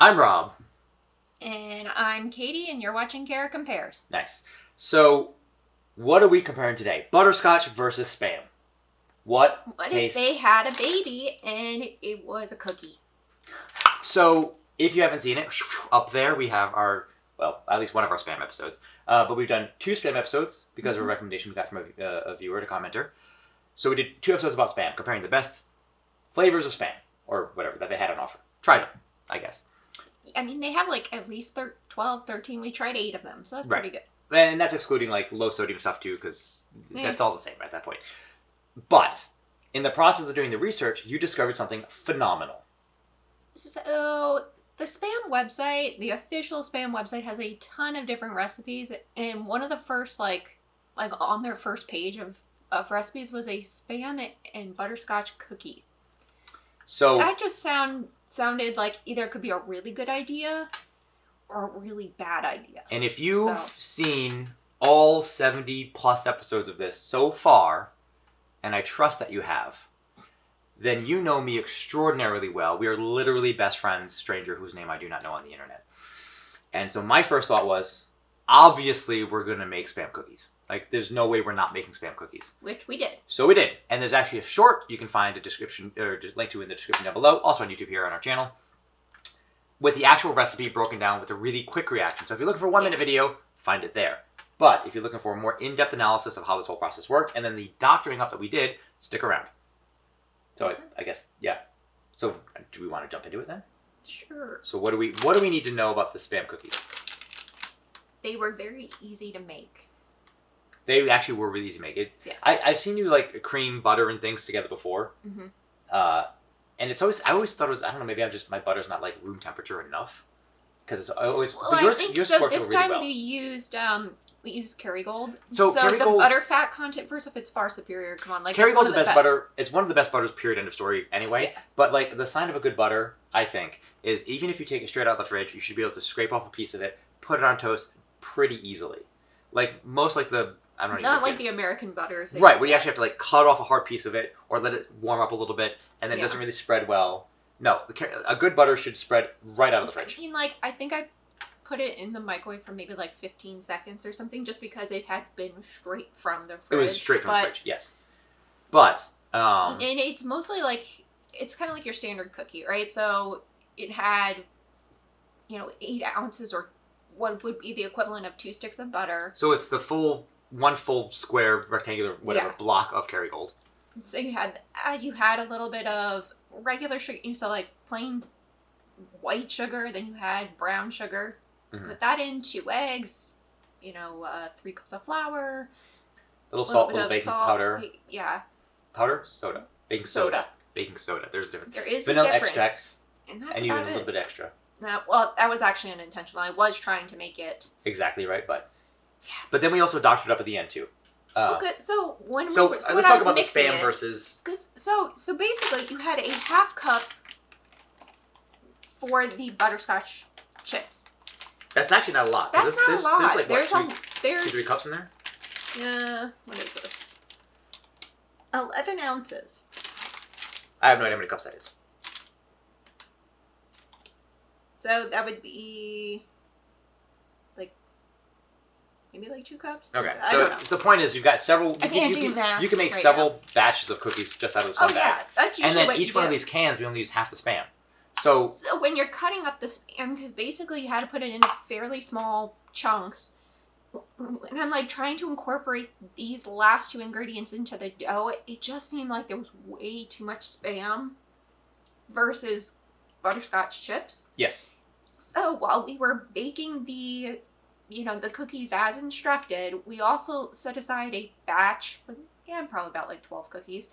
I'm Rob. And I'm Katie, and you're watching Kara Compares. Nice. So, what are we comparing today? Butterscotch versus Spam. What tastes... if they had a baby and it was a cookie? So, if you haven't seen it, up there we have our, well, at least one of our Spam episodes. But we've done 2 Spam episodes because of a recommendation we got from a viewer, a commenter. So we did 2 episodes about Spam, comparing the best flavors of Spam, or whatever, that they had on offer. Tried them, I guess. I mean, they have like at least 12, 13. We tried 8 of them, so that's pretty good. And that's excluding like low sodium stuff too, because that's all the same at that point. But in the process of doing the research, you discovered something phenomenal. So the Spam website, the official Spam website, has a ton of different recipes, and one of the first like on their first page of recipes was a Spam and butterscotch cookie. So that just sounded like either it could be a really good idea or a really bad idea. And if you've seen all 70 plus episodes of this so far, and I trust that you have, then you know me extraordinarily well. We are literally best friends, stranger whose name I do not know on the internet. And so my first thought was, obviously we're going to make Spam cookies. Like, there's no way we're not making Spam cookies. Which we did. So we did. And there's actually a short you can find a description, or just link to in the description down below, also on YouTube here on our channel, with the actual recipe broken down with a really quick reaction. So if you're looking for a 1-minute video, find it there. But if you're looking for a more in-depth analysis of how this whole process worked, and then the doctoring up that we did, stick around. So I guess, yeah. So do we want to jump into it then? Sure. So what do we need to know about the Spam cookies? They were very easy to make. They actually were really easy to make. I've seen you like cream butter and things together before. Mm-hmm. And it's always, I always thought it was, I don't know, maybe my butter's not like room temperature enough. Because it's always, well, but yours worked this really time well. we used Kerrygold. So the butter fat content, first off, it's far superior. Come on, like Kerrygold's the best butter. It's one of the best butters, period, end of story anyway. Yeah. But like the sign of a good butter, I think, is even if you take it straight out of the fridge, you should be able to scrape off a piece of it, put it on toast pretty easily. Like most like the, I don't know. Not like the American butters. Right, where you actually have to like cut off a hard piece of it or let it warm up a little bit, and then it doesn't really spread well. No, a good butter should spread right out of the fridge. I mean, like, I think I put it in the microwave for maybe like 15 seconds or something, just because it had been straight from the fridge. It was straight from the fridge, yes. But, and it's mostly like, it's kind of like your standard cookie, right? So it had, 8 ounces or what would be the equivalent of 2 sticks of butter. So it's the one full square rectangular block of Kerrygold. So you had a little bit of regular sugar, so like plain white sugar, then you had brown sugar. Mm-hmm. Put that in, 2 eggs, 3 cups of flour, little salt, little baking powder. Yeah. Powder? Soda. Baking soda. Baking soda. There's a difference. There is vanilla a difference. Extracts. And you need a little bit extra. Well, that was actually unintentional. I was trying to make it exactly right, but then we also doctored up at the end too. Okay, so let's talk about the Spam versus. So basically, you had a half cup for the butterscotch chips. That's actually not a lot. That's not a lot. There's like 2, 3 cups in there. Yeah. What is this? 11 ounces. I have no idea how many cups that is. So that would be maybe like 2 cups. Okay, so the point is, you've got several. I can't do math. You can make several batches of cookies just out of this one bag. Yeah, that's usually and then each one of these cans, we only use half the Spam. So when you're cutting up the Spam, because basically you had to put it into fairly small chunks, and I'm like trying to incorporate these last 2 ingredients into the dough, it just seemed like there was way too much Spam versus butterscotch chips. Yes. So while we were baking the cookies as instructed, we also set aside a batch, probably about like 12 cookies,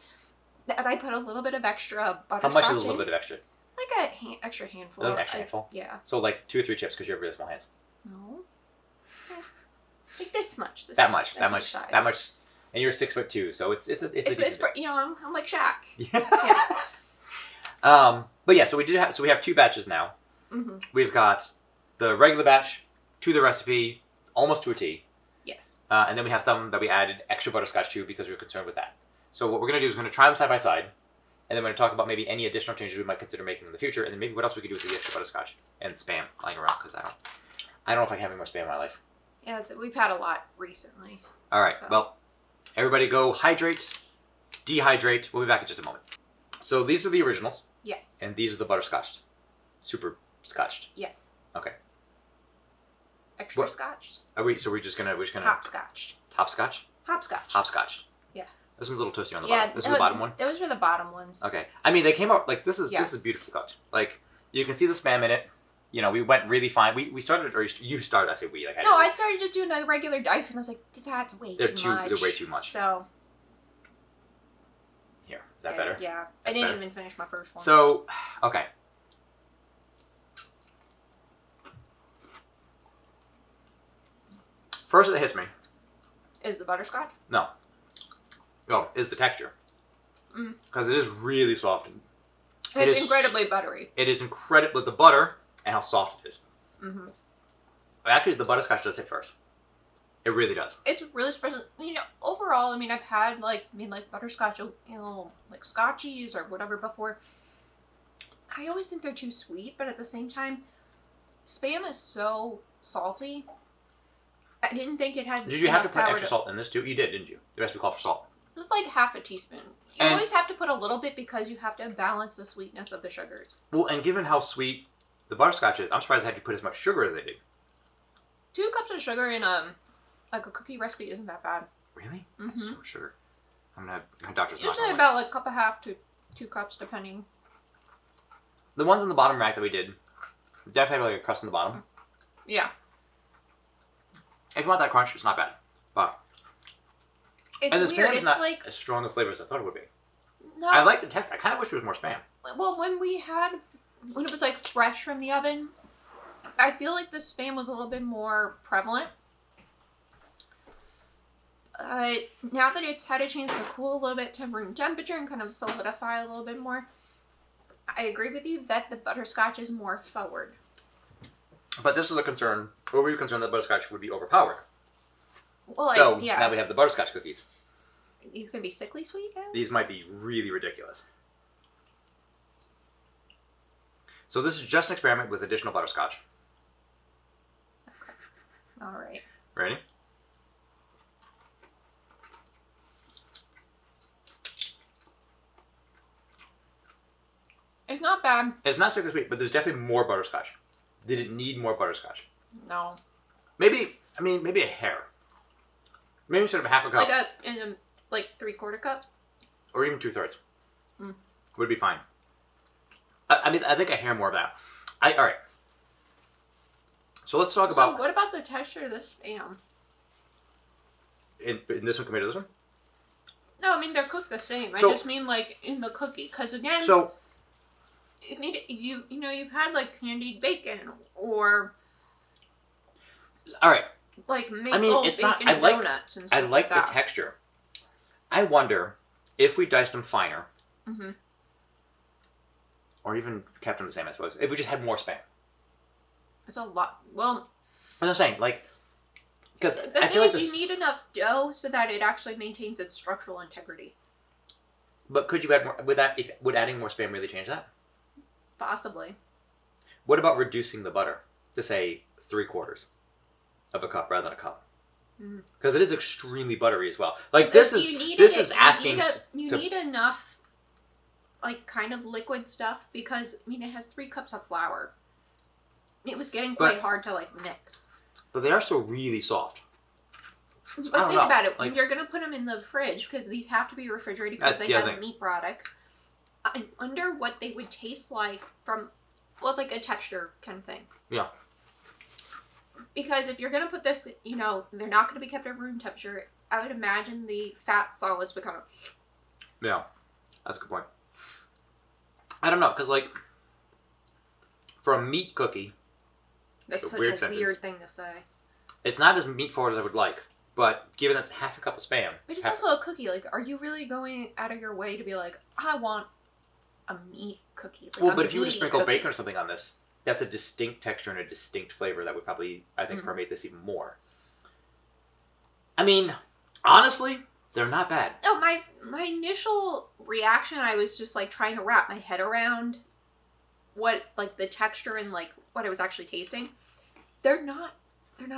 that I put a little bit of extra butterscotch in. How much is a little bit of extra? Like an extra handful. An extra handful? Yeah. So like 2 or 3 chips because you have really small hands. No. Like this much. That much. And you're 6'2", so it's a decent bit. I'm like Shaq. Yeah. But yeah, so we have 2 batches now. Mm-hmm. We've got the regular batch to the recipe, almost to a T. Yes. And then we have some that we added extra butterscotch to because we were concerned with that. So what we're going to do is we're going to try them side by side, And then we're going to talk about maybe any additional changes we might consider making in the future, and then maybe what else we could do with the extra butterscotch and spam lying around, because I don't know if I can have any more spam in my life. Yeah, we've had a lot recently. All right, So. well, everybody go hydrate, dehydrate. We'll be back in just a moment. So these are the originals, Yes. and these are the butterscotch. Super scotched. Yes. Okay. Extra What? scotched. We're just gonna Hopscotched. hopscotch? Hopscotch. Hopscotch. Yeah. This one's a little toasty on the Yeah. bottom. This is the bottom one? Those were the bottom ones. Okay. I mean, they came out, like, this is Yeah. beautifully cooked. Like, you can see the spam in it. You know, we went really fine. We started, or you started, I say we. Like, No, did. I started just doing a regular dice, and I was like, that's way They're too much. They're way too much. So. Here. Is that better? Yeah. That's I didn't better. even finish my first one. So, okay. First that hits me, Is the butterscotch? is the texture. Mm. Because it is really soft. It's is- incredibly buttery. It is incredible with the butter and how soft it is. Mm-hmm. Actually, the butterscotch does hit first. It really does. It's really special. You know, overall, I mean, I've had like butterscotch, you know, like scotchies or whatever before. I always think they're too sweet, but at the same time, Spam is so salty. I didn't think it had. Did you have to enough put power extra salt in this too? You did, didn't you? The recipe called for salt. It's like half a teaspoon. You And- always have to put a little bit because you have to balance the sweetness of the sugars. Well, and given how sweet the butterscotch is, I'm surprised they had to put as much sugar as they did. 2 cups of sugar in like a cookie recipe isn't that bad. Really? Mhm. That's so much sugar. I'm gonna have my doctor's not Usually gonna about like 1.5 to 2 cups, depending. The ones in the bottom rack that we did definitely have like a crust in the bottom. Yeah, If you want that crunch, it's not bad. But it's and the weird. spam is It's not like as strong a flavor as I thought it would be. no. I like the texture. I kind of wish there was more spam. Well, when it was like fresh from the oven, I feel like the spam was a little bit more prevalent. Now that it's had a chance to cool a little bit to room temperature and kind of solidify a little bit more, I agree with you that the butterscotch is more forward. But this is a concern. What were you concerned that butterscotch would be overpowered? Well, So yeah, now we have the butterscotch cookies. he's gonna be sickly sweet now. These might be really ridiculous. So this is just an experiment with additional butterscotch. All right. Ready? It's not bad. It's not sickly sweet, but there's definitely more butterscotch. Did it need more butterscotch? No. Maybe a hair. Maybe instead of half a cup, In a 3/4 cup. or even 2/3, Mm. would be fine. I think a hair more of that. All right. So let's talk So about what about the texture of the spam? in this one compared to this one. No, I mean they're cooked the same. So- I just mean like in the cookie, because again, So you know you've had like candied bacon or all right, like maple it's bacon not- I like- donuts and I stuff like the that. texture. I wonder if we diced them finer, Mm-hmm. or even kept them the same. I suppose if we just had more spam. It's a lot. Well, As I'm saying, like, because the I thing feel like is, this. you need enough dough so that it actually maintains its structural integrity. But could you add more? Would adding more spam really change that? Possibly. What about reducing the butter to say 3/4 of a cup rather than a cup? Mhm. Because it is extremely buttery as well. Like this is You need this it- is asking. You to- need enough, like kind of liquid stuff because I mean it has 3 cups of flour. It was getting quite But- hard to like mix. But they are still really soft. But don't think know, about it. like- You're gonna put them in the fridge because these have to be refrigerated because That's they the other have thing. meat products. I wonder what they would taste like from, well, like a texture kind of thing. Yeah. Because if you're gonna put this, you know, they're not gonna be kept at room temperature. I would imagine the fat solids would kind of. Yeah, that's a good point. I don't know, because like for a meat cookie, That's It's a such weird a sentence. weird thing to say. it's not as meat forward as I would like. But given that's half a cup of spam, But it's half- also a cookie. Like, are you really going out of your way to be like, I want a meat cookie? Like, well, a but if you were to meaty sprinkle cookie. bacon or something on this, that's a distinct texture and a distinct flavor that would probably, I think, Mhm. permeate this even more. I mean, honestly, They're not bad. Oh, my initial reaction, I was just like trying to wrap my head around what like the texture and like what I was actually tasting. They're not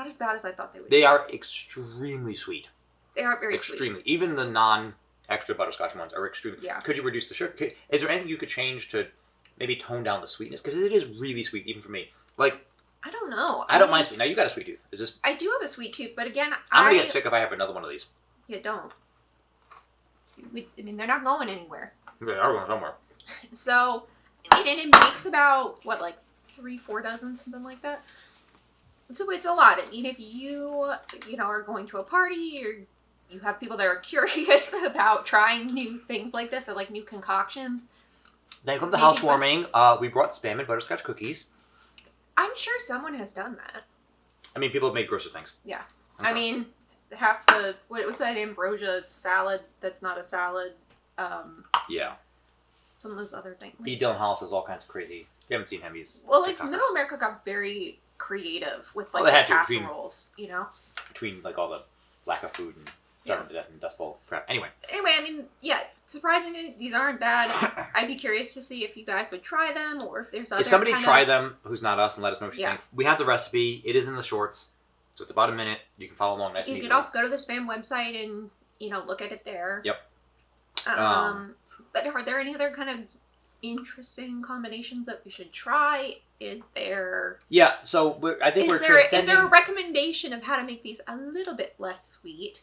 as bad as I thought they would be. They are extremely sweet. They are very sweet. Extremely. Even the non-extra butterscotch ones are extremely. Yeah. Could you reduce the sugar? Is there anything you could change to maybe tone down the sweetness? Because it is really sweet, even for me. Like, I don't know. I don't mind sweet. Now you got a sweet tooth. Is this? I do have a sweet tooth, but again, I'm gonna get sick if I have another one of these. You don't. I mean, they're not going anywhere. They are going somewhere. So, and it makes about, what, like 3-4 dozen, something like that? So it's a lot. I mean, if you are going to a party or you have people that are curious about trying new things like this or like new concoctions. Then come to Maybe housewarming. We brought Spam and butterscotch cookies. I'm sure someone has done that. I mean, people have made grosser things. Yeah. Okay. I mean, half the, what was that ambrosia salad that's not a salad? Yeah. Some of those other things. B. Dylan Hollis has all kinds of crazy. If you haven't seen him, he's Well, like, TikToker. Middle America got very creative with, like, Well, they the had to, casseroles, you know? between like all the lack of food and starving to death and Dust Bowl crap. Anyway, Anyway, I mean, yeah, surprisingly, these aren't bad. I'd be curious to see if you guys would try them or if there's other if somebody kind try of... them who's not us and let us know what you think. We have the recipe. It is in the shorts, so it's about a minute. You can follow along nice and You easily. can also go to the Spam website and, look at it there. Yep. But are there any other kind of interesting combinations that we should try? Is there... Yeah, so I think we're Is transcending... there a recommendation of how to make these a little bit less sweet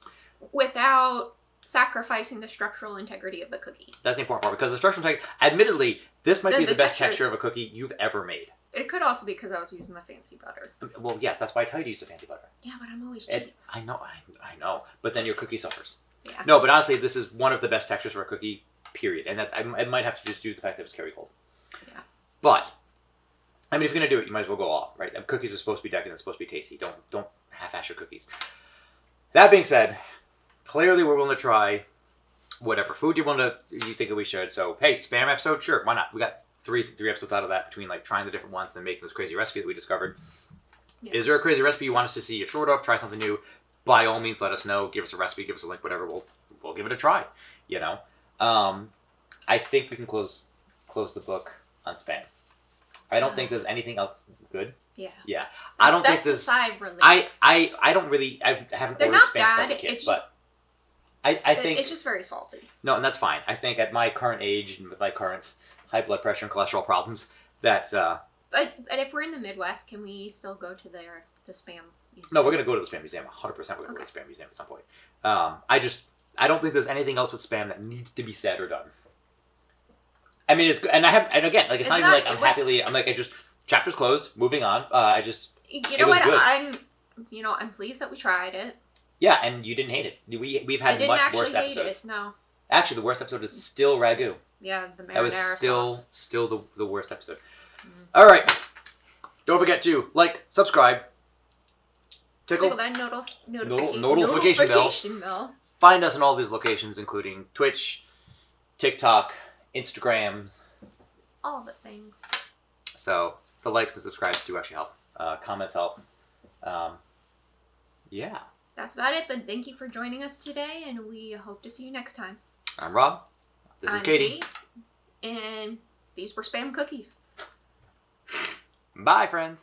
without sacrificing the structural integrity of the cookie? That's the important part, because the structural integrity... Admittedly, this might be the best texture texture of a cookie you've ever made. It could also be because I was using the fancy butter. Well, yes, that's why I tell you to use the fancy butter. Yeah, but I'm always cheating. I know, I know. But then your cookie suffers. Yeah. No, but honestly, this is one of the best textures for a cookie, period. And that's I might have to just do the fact that it's Kerry Gold. Yeah. But, I mean, if you're going to do it, you might as well go all, right? Cookies are supposed to be decadent, supposed to be tasty. Don't half-ass your cookies. That being said, clearly we're willing to try whatever food you think that we should. So, hey, Spam episode? Sure, why not? We got three episodes out of that between, like, trying the different ones and making this crazy recipe that we discovered. Yeah. Is there a crazy recipe you want us to see a short of? Try something new? By all means, let us know. Give us a recipe, give us a link, whatever. We'll give it a try, I think we can close the book on Spam. I don't think there's anything else good. Yeah. Yeah. I don't think there's... That's a sigh of relief. I don't really... I haven't They're ordered not Spam bad. since I was a kid, It's but I think... It's just very salty. No, and that's fine. I think at my current age and with my current high blood pressure and cholesterol problems, that's... But if we're in the Midwest, can we still go to the Spam museum? No, we're going to go to the Spam Museum. 100% we're going to go to the Spam Museum at some point. I don't think there's anything else with Spam that needs to be said or done. I mean, it's good. And again, like, it's not even like I'm just, chapter's closed, moving on. You know what? Good. I'm pleased that we tried it. Yeah, and you didn't hate it. We've had much worse episodes. I didn't actually hate it, no. Actually, the worst episode is still Ragu. Yeah, the marinara That was sauce. still the worst episode. All right. Don't forget to like, subscribe, tickle that notification bell. Find us in all these locations, including Twitch, TikTok, Instagram. All the things. So the likes and subscribes do actually help. Comments help. Yeah. That's about it, but thank you for joining us today, and we hope to see you next time. I'm Rob. This is Katie. And these were Spam cookies. Bye, friends.